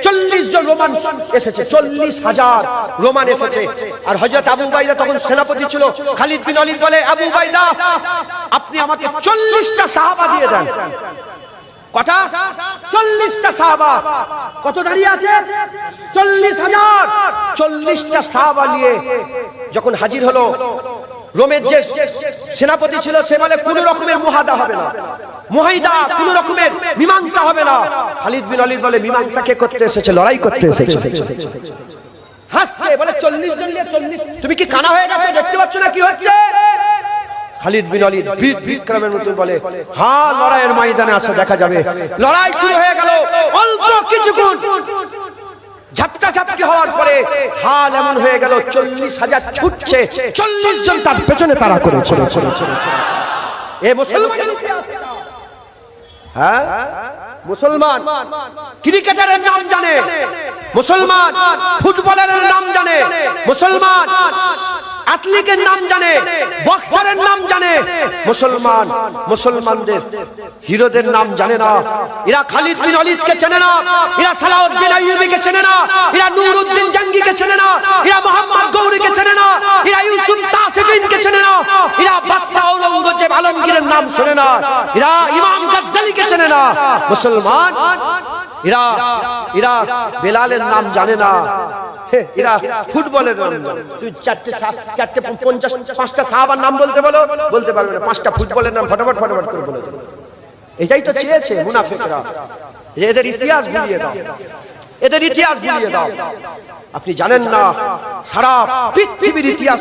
৪০ জন রোমান এসেছে, ৪০,০০০ রোমান এসেছে। আর হযরত আবু উবাইদা তখন সেনাপতি ছিল। খালিদ বিন ওয়ালিদ বলে, আবু উবাইদা আপনি আমাকে ৪০টা সাহাবা দিয়ে দেন। কটা? ৪০টা সাহাবা। কত দাঁড়িয়ে আছে? ৪০,০০০। ৪০টা সাহাবা নিয়ে যখন হাজির হলো, রোমের যে সেনাপতি ছিল সে বলে কোনো রকমের মুহাদা হবে না, মুহাইদা, কোনো রকমের মীমাংসা হবে না। খালিদ বিন ওয়ালিদ বলে মীমাংসা কে করতে এসেছে? লড়াই করতে এসেছে। হাসছে, বলে 40 জন নিয়ে 40। তুমি কি কানা হয়ে গেছো? দেখতে পাচ্ছ না কি হচ্ছে? খালিদ বিন ওয়ালিদ বিক্রমের মতন বলে, হ্যাঁ লড়াইয়ের ময়দানে আসো, দেখা যাবে। লড়াই শুরু হয়ে গেল। অল্প কিছুক্ষণ ঝাপটা ঝাপটি হওয়ার পরে হাল এমন হয়ে গেল 40,000 ছুটছে, 40 জন তার পেছনে তাড়া করেছে। এ মুসলমান, হ্যাঁ মুসলমান ক্রিকেটারের নাম জানে, মুসলমান ফুটবলারের নাম জানে, মুসলমান অ্যাথলিটের নাম জানে, বক্সারের নাম জানে, মুসলমান মুসলমানদের হিরোদের নাম জানে না। এরা খালিদ বিন ওয়ালিদকে চেনে না, এরা সালাউদ্দিন আইয়ুবীকে চেনে না, এরা নুরউদ্দিন জঙ্গিকে চেনে না, এরা মোহাম্মদ গৌরীকে চেনে না, এরা ইউসুফ তাসিফিনকে চেনে না, এরা বাদশা ঔরঙ্গজেব আলমগীরের নাম শুনে না, এরা ইমাম গাজ্জালিকে চেনে না। মুসলমান এরা এরা বেলালের নাম জানে না, এরা ফুটবলের নাম জানে। তুই চারটে ৫টা সাহাবার নাম বলতে বলো, বলতে পারবে না। 5টা ফুটবলের নাম ফটাফট ফটাফট করে বলে দেবে। এটাই তো চেয়েছে মুনাফিকরা, এদের ইতিহাস ভুলিয়ে দাও, এদের ইতিহাস ভুলিয়ে দাও। আপনি জানেন না সারা পৃথিবীর ইতিহাস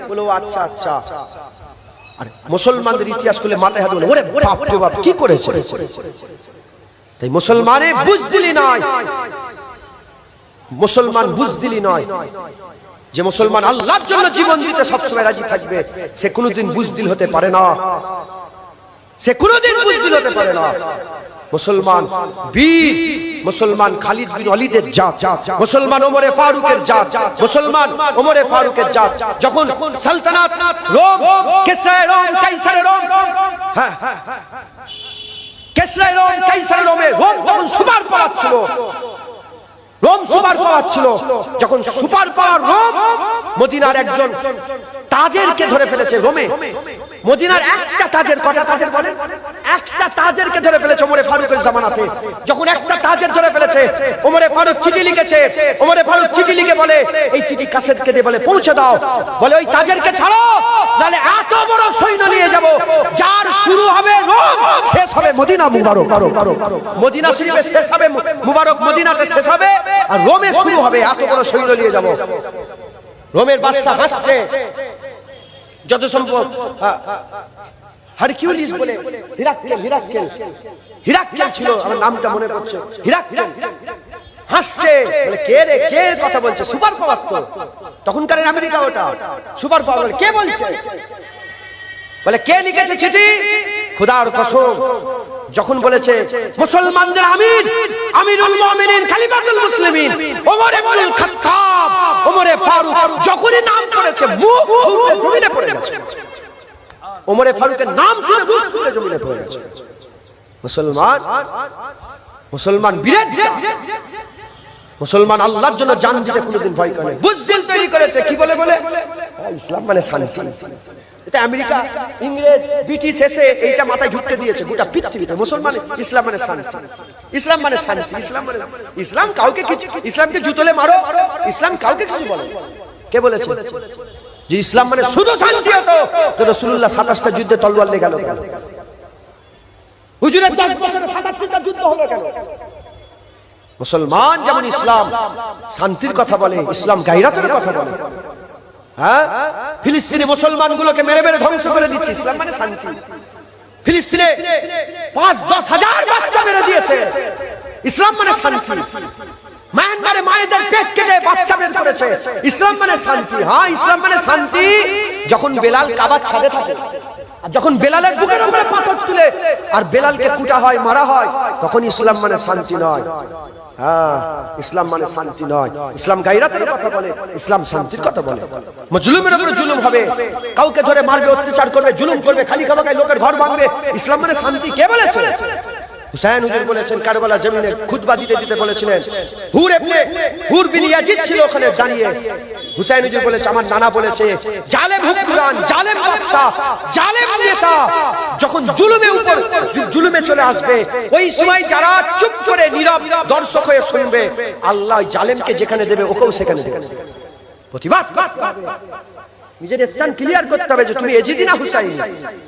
বলো। আচ্ছা আচ্ছা, আর মুসলমানদের ইতিহাস খুলে মাথায় হাত বলে, ওরে বাপ রে বাপ কি করেছে। তাই মুসলমানে বুঝদিলি নয়, মুসলমান বুঝদিলি নয় যে মুসলমান আল্লাহর জন্য জীবন দিতে সবসময় রাজি থাকবে, সে কোনোদিন বুঝদিল হতে পারে না, সে কোনোদিন বুঝদিল হতে পারে না। মুসলমান বীর, মুসলমান খালিদ বিন ওয়ালিদের জাত, মুসলমান ওমরে ফারুকের জাত, মুসলমান ওমরে ফারুকের জাত। যখন সালতানাত রোম, কিসরা রোম, কাইসার রোম, হ্যাঁ কিসরা রোম, কাইসার রোমে রোম তখন সুপার পাওয়ার ছিল, রোম সুপার পাওয়ার ছিল। যখন সুপার পাওয়ার রোম মদিনার একজন তাজেরকে ধরে ফেলেছে রোমে, মদিনার একটা তাজের, কটা তাজের বলে? একটা তাজেরকে ধরে ফেলেছে ওমরে ফারুকের জামানাতে। যখন একটা তাজের ধরে ফেলেছে, ওমরে ফারুক চিঠি লিখেছে, ওমরে ফারুক চিঠি লিখে বলে এই চিঠি কাসেদকে দিয়ে বলে পৌঁছে দাও, বলে ওই তাজেরকে ছাড়ো, নাহলে এত বড় সৈন্য নিয়ে যাব যার শুরু হবে রোম, শেষ হবে মদিনা মুবারক। মদিনা শরীফে শেষ হবে মুবারক, মদিনাতে শেষ হবে, আর রোমে শুরু হবে। এত বড় সৈন্য নিয়ে যাব। রোমের বাদশা হাসছে, যত সম্ভব হারকিউলিস বলে হিরাক্কেল ছিল, আমার নামটা মনে পড়ছে, হিরাক্কেল হাসছে, বলে কে রে, কে কথা বলছে? সুপার পাওয়ার তো তখনকার আমেরিকা, ওটা সুপার পাওয়ার। কে বলছে? বলে কে লিখেছে চিঠি? খোদার কসম, যখন বলেছে মুসলমানদের আমির, আমিরুল মুমিনিন, খলিফাতুল মুসলিমিন ওমর ইবনুল খাত্তাব, ওমরে ফারুক, যখনই নাম করেছে মুখ জমিনে পড়ে গেছে। ওমরে ফারুকের নাম শুনে মুখ ছুঁড়ে জমিনে পড়ে গেছে। মুসলমান, মুসলমান বীরের, মুসলমান আল্লাহর জন্য জান দিতে কোনোদিন ভয় করে না। বুঝদিল তৈরি করেছে কি বলে? বলে ইসলাম মানে শান্তি। এটা আমেরিকা, ইংরেজ, ব্রিটিশ এসে এইটা মাথায় ঢুকতে দিয়েছে গোটা পৃথিবীতে। মুসলমান ইসলাম মানে শান্তি, ইসলাম মানে শান্তি, ইসলাম মানে, ইসলাম কাউকে কিছু, ইসলামকে জুতোলে মারো, ইসলাম কাউকে কিছু বলে। কে বলেছে যে ইসলাম মানে শুধু শান্তি হতো? তো রাসূলুল্লাহ 27টা যুদ্ধে তলোয়ার নিয়ে গেল কেন? হুজুরের 10 বছরে 77টা যুদ্ধ হলো কেন? মুসলমান যেমন ইসলাম শান্তির কথা বলে, ইসলাম গায়রাতের কথা বলে। হ্যাঁ, ফিলিস্তিনি মুসলমানগুলোকে মেরে মেরে ধ্বংস করে দিচ্ছে, ইসলাম মানে শান্তি। ফিলিস্তিনে 5-10 হাজার বাচ্চা মেরে দিয়েছে, ইসলাম মানে শান্তি। মায়ানমারে মায়েদের পেট কেটে বাচ্চা বের করেছে, ইসলাম মানে শান্তি। হ্যাঁ, ইসলাম মানে শান্তি। যখন বেলাল কাবার ছাদে থাকে, আর যখন বেলালের বুকের উপরে পাথর তুলে আর বেলালকে কুটা হয়, মারা হয়, তখন ইসলাম মানে শান্তি নয়। হ্যাঁ, ইসলাম মানে শান্তি নয়। ইসলাম গায়রাতের কথা বলে, ইসলাম শান্তির কথা বলে। মাজলুমের উপরে জুলুম হবে, কাউকে ধরে মারবে, অত্যাচার করবে, জুলুম করবে, খালি খাবাকায় লোকের ঘর ভাঙবে, ইসলাম মানে শান্তি। কে বলেছে? হুসাইন হুজুর বলেছেন, কারবালা জমিনে খুতবা দিতে দিতে বলেছিলেন, হুর বিন ইয়াজিদ ছিল ওখানে দাঁড়িয়ে। হুসাইন হুজুর বলেছে, আমার নানা বলেছে, জালেম হুকুমরান, জালেম বাদশা, জালেম নেতা যখন জুলুমের উপর জুলুমে চলে আসবে, ওই সময় যারা চুপ করে নীরব দর্শক হয়ে শুনবে, আল্লাহ জালেমকে যেখানে দেবে ওকেও সেখানে দেবে। প্রতিবাদ নিজের স্ট্যান্ড ক্লিয়ার করতে হবে যে তুমি এজিদি না হুসাইন,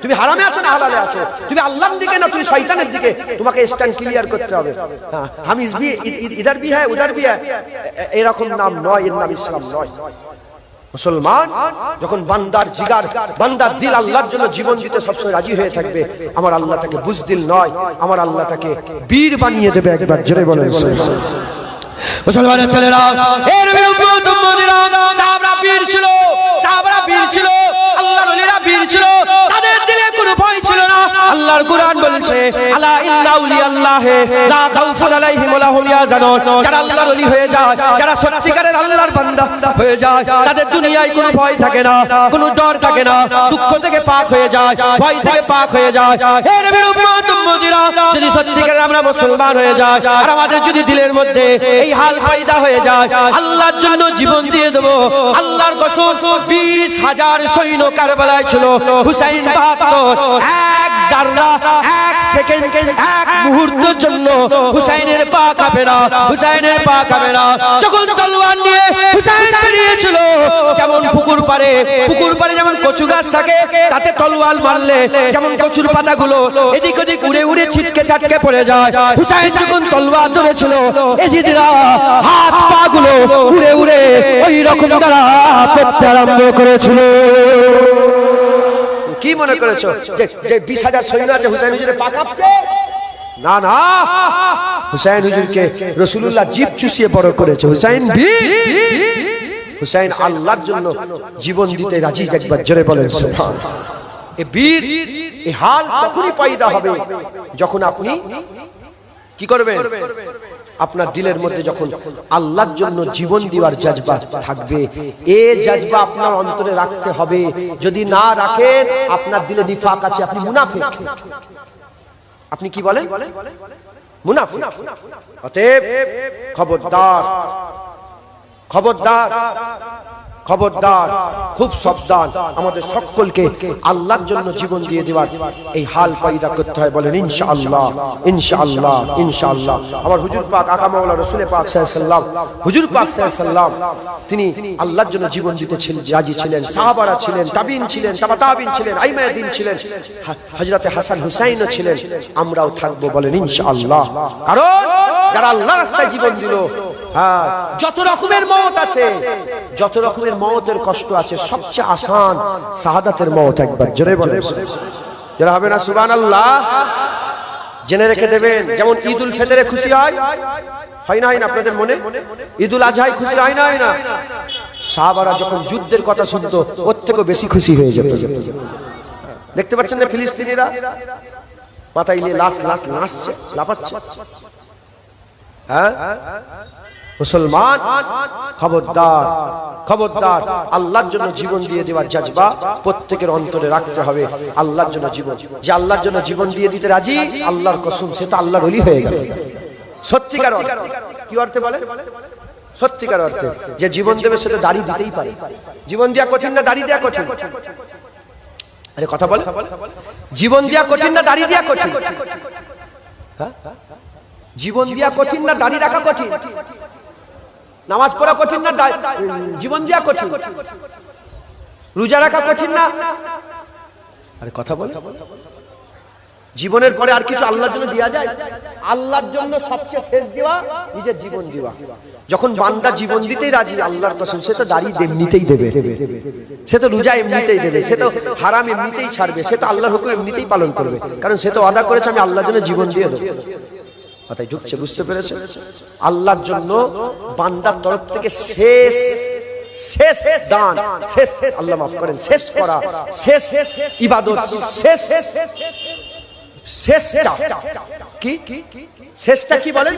তুমি হারামে আছো না হালালে আছো, তুমি আল্লাহর দিকে না তুমি শয়তানের দিকে, তোমাকে স্ট্যান্ড ক্লিয়ার করতে হবে। হ্যাঁ, হাম ইধার ভি হ্যায় উধার ভি হ্যায়, এরকম নাম নয়, এর নাম ইসলাম নয়। মুসলমান যখন বান্দার জিগার, বান্দার দিল আল্লাহর জন্য জীবন দিতে সবসময় রাজি হয়ে থাকবে, আমার আল্লাহ তাকে বুজদিল নয়, আমার আল্লাহ তাকে বীর বানিয়ে দেবে। একবার জোরে বলেন মুসলমানের ছেলেরা, এ নবী উম্মত উম্মতিরা, সাহাবারা বীর ছিল, সাহাবারা বীর ছিল, আল্লাহর ওলিরা বীর ছিল, তাদের দিলে কোনো ভয় ছিল না। আল্লাহর কুরআন বলছে, আলা ইন্না আউলিয়াল্লাহি লা খাউফুন আলাইহিম ওয়া লা হুম ইয়াহজানুন। যারা আল্লাহর ওলি হয়ে যায়, যারা সত্যিকারের আল্লাহর বান্দা হয়ে যায়, তাদের দুনিয়ায় কোনো ভয় থাকে না, কোনো ডর থাকে না, দুঃখ থেকে পাক হয়ে যায়, ভয় থেকে পাক হয়ে যায়। হে নবীর উম্মত উম্মতিরা, যদি সত্যিকারের আমরা মুসলমান হয়ে যাই আর আমাদের যদি দিলের মধ্যে এই হাল পয়দা হয়ে যায়, আল্লাহর জন্য জীবন দিয়ে দেব। আল্লাহর কসম, 20,000 সৈন্য কারবালায় ছিল, হুসাইন 72, এক জাররা, এক সেকেন্ড, এক মুহূর্তের জন্য হুসাইনের পা কাঁপে না, হুসাইনের পা কাঁপে না। যখন তলোয়ার নিয়ে হুসাইন বেরিয়েছিল, যেমন পুকুর পাড়ে যেমন কচু গাছ থাকে, তাতে তলোয়ার মারলে যেমন কচুর পাতাগুলো এদিক ওদিক উড়ে উড়ে ছিটকে চাটকে পড়ে যায়, হুসাইন যখন তলোয়ার ধরেছিল, এজিদরা হাত পা গুলো উড়ে উড়ে ওই রকম তারা পড়তে আরম্ভ করেছিল। কি মনে করেছো যে 20,000 সৈন্য আছে, হুসাইন হুজুরের পা কাঁপছে? না না, হুসাইন হুজুরকে রাসূলুল্লাহ জিভ চুষিয়ে বড় করেছে। হুসাইন হুসাইন আল্লাহর জন্য জীবন দিতে রাজি। একবার জোরে বলেন সুবহানাল্লাহ। এই বীর, এই হাল তখনই পয়দা হবে যখন আপনি কি করবেন, আপনার দিলের মধ্যে যখন আল্লাহর জন্য জীবন দেওয়ার জজবা থাকবে। এই জজবা আপনার অন্তরে রাখতে হবে। যদি না রাখেন, আপনার দিলে নিফাক আছে, আপনি মুনাফিক। আপনি কি বলেন? মুনাফিক। অতএব খবরদার, খবরদার, খবরদার, খুব সাবধান। আমাদের সকলকে আল্লাহর জন্য জীবন দিয়ে দেওয়ার এই হাল পয়দা করতে হয়। বলেন ইনশাআল্লাহ, ইনশাআল্লাহ, ইনশাআল্লাহ। আমার হুজুর পাক আকা মাওলা রাসূল পাক সাল্লাল্লাহু আলাইহি ওয়াসাল্লাম, হুজুর পাক সাল্লাল্লাহু আলাইহি ওয়াসাল্লাম তিনি আল্লাহর জন্য জীবন দিতে রাজি ছিলেন। সাহাবারা ছিলেন, তাবিন ছিলেন, তাবিন ছিলেন, আইমায়ে দ্বীন ছিলেন, হযরত হাসান হুসাইনও ছিলেন। আমরাও থাকবো। বলেন ইনশাআল্লাহ। কারণ যারা আল্লাহর রাস্তায় জীবন দিল, হ্যাঁ, যত রকমের মওত আছে, যত রকমের মওতের কষ্ট আছে, সবচেয়ে আসান শাহাদাতের মওত। একবার জোরে বলেন, যারা হবে না সুবহানাল্লাহ। জেনে রেখে দেবেন, যেমন ঈদুল ফিতরে খুশি হয়, হয় না, হয় না আপনাদের মনে? ঈদুল আজহায় খুশি হয় না, হয় না? সাহাবারা যখন যুদ্ধের কথা শুনতো, ওর থেকেও বেশি খুশি হয়ে যেত। দেখতে পাচ্ছেন না ফিলিস্তিনিরা মাথায় নিয়ে লাশ নাচছে, লাফাচ্ছে। হ্যাঁ মুসলমান, খবরদার, খবরদার, আল্লাহর জন্য জীবন দিয়ে দেওয়ার জজবা প্রত্যেকের অন্তরে রাখতে হবে। আল্লাহর জন্য জীবন, যে আল্লাহর জন্য জীবন দিয়ে দিতে রাজি, আল্লাহর কসম, সে তো আল্লাহর ওলি হয়ে গেল। সত্যিকার অর্থে, কি অর্থে বলে? সত্যিকার অর্থে যে জীবন দেবে সে তো দাড়ি দিতেই পারে। জীবন দেওয়া কঠিন না দাড়ি দেওয়া কঠিন? আরে কথা বলে, জীবন দেওয়া কঠিন না দাড়ি দেওয়া কঠিন? হ্যাঁ, জীবন দেওয়া কঠিন না দাড়ি রাখা কঠিন? নামাজ পড়া কঠিন না জীবন দেওয়া কঠিন? রোজা রাখা কঠিন না? আরে কথা বল। জীবনের পরে আর কিছু আল্লাহর জন্য দেওয়া যায়? আল্লাহর জন্য সবচেয়ে শেষ দেওয়া নিজের জীবন দেওয়া। যখন বান্দা জীবন দিতেই রাজি, আল্লাহর কসম, সে তো দাড়ি এমনিতেই দেবে, সে তো রোজা এমনিতেই দেবে, সে তো হারাম এমনিতেই ছাড়বে, সে তো আল্লাহর হুকুম এমনিতেই পালন করবে। কারণ সে তো ওয়াদা করেছে, আমি আল্লাহর জন্য জীবন দিয়ে দেবো। কথাই ঢুকছে, বুঝতে পেরেছে? আল্লাহর জন্য বান্দার তরফ থেকে শেষ শেষ দান, শেষ, আল্লাহ মাফ করেন, শেষ করা, শেষ ইবাদত, শেষ শেষটা কি? শেষটা কি বলেন?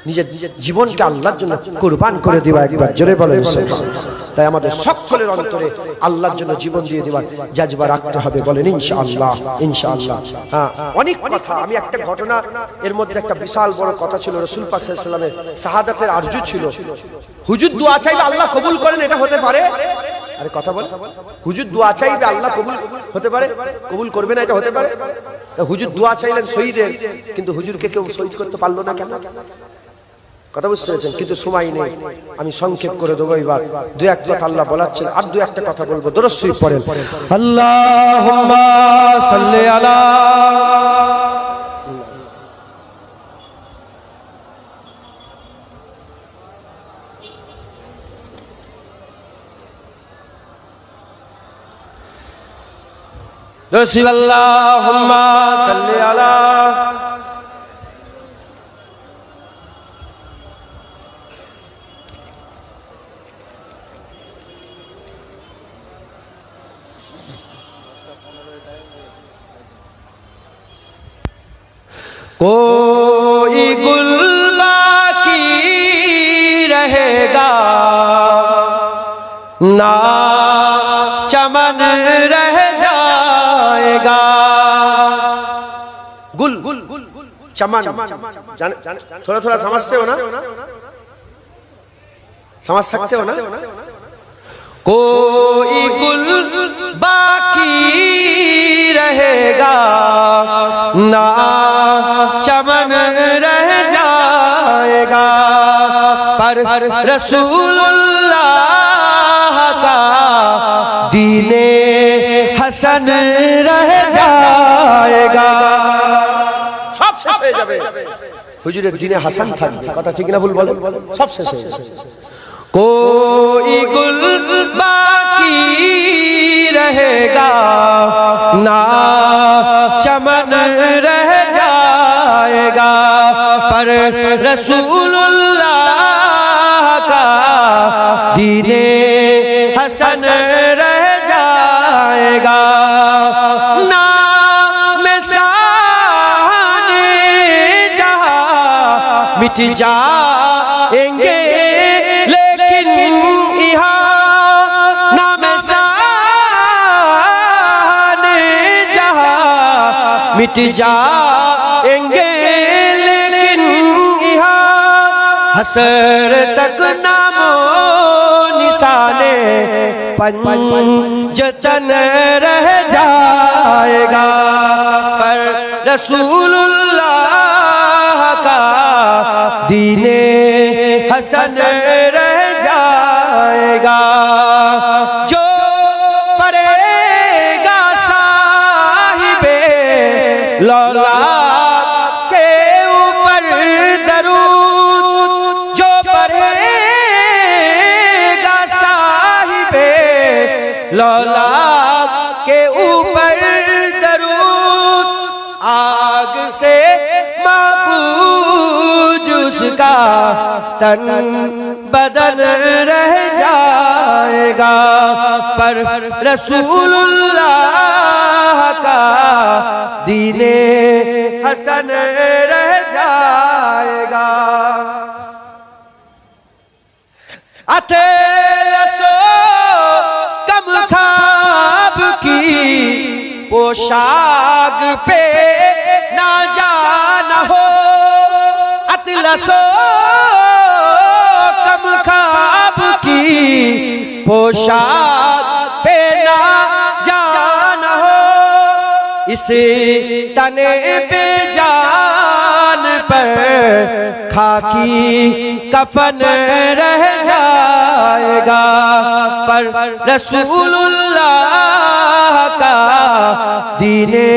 নিজের জীবনকে আল্লাহর জন্য কুরবান করে দেওয়া। একবার জোরে বলেন সুবহানাল্লাহ। তাই আমাদের সকলের অন্তরে আল্লাহর জন্য জীবন দিয়ে দেওয়ার জজবা রাখতে হবে। বলেন ইনশাআল্লাহ, ইনশাআল্লাহ। হ্যাঁ, অনেক কথা, আমি একটা ঘটনা, এর মধ্যে একটা বিশাল বড় কথা ছিল। রাসূল পাক সাল্লাল্লাহু আলাইহি ওয়াসাল্লামের শাহাদাতের আরজু ছিল। হুজুর দোয়া চাইবে আল্লাহ কবুল করেন, এটা হতে পারে? আরে কথা বল। হুজুর দোয়া চাইবে আল্লাহ কবুল হতে পারে, কবুল করবে না, এটা হতে পারে? হুজুর দোয়া চাইলেন শহীদের, কিন্তু হুজুরকে কেউ শহীদ করতে পারলো না কেন? কথা বুঝতে পেরেছেন? কিন্তু সময় নেই, আমি সংক্ষেপ করে দেবো। এবার দু এক কথা আল্লাহ বলাচ্ছেন, আর দু একটা কথা বলবো। দরুদ শরীফ পড়েন, আল্লাহুম্মা সাল্লি আলা দরুদ আল্লাহুম্মা সাল্লি আলা कोई गुल बाकी रहेगा ना चमन रह जाएगा। गुल चमन थोड़ा थोड़ा समझते हो ना, समझ सकते हो ना? कोई गुल बाकी रहेगा ना चमन रह जाएगा, पर रसूलुल्लाह का दीने हसन रह जाएगा। सब শেষ হয়ে যাবে, হুজুরের দিনে হাসান থাকবে। কথা ঠিক না ভুল বলেন? সব শেষ হয়ে যাবে। कोई गुल बाकी रहेगा ना चमन रह जाएगा, पर रसूलुल्लाह का दीने हसन रह जाएगा। नाम साने जहां मिट जाएंगे, मिट जाएंगे लेकिन यहाँ हसर तक नामो निशाने पंजतन रह जाएगा, पर रसूलुल्लाह का दीने हसन रह जाएगा। जो पढ़ेगा साहिबे लौला के ऊपर दरूद, जो पढ़ेगा साहिबे लौला के ऊपर दरूद, आग से महफूज उसका तन बदन रह जाएगा, पर रसूलुल्लाह का दीने हसन रह जाएगा। अतेलसो कम खाब की पोशाक पे ना जाना हो, अतलसो कम खाब की पोशाक पे ना जाना हो, इसे तने पे जान पर खाकी कफन रह जाएगा, पर रसूलुल्लाह का दीने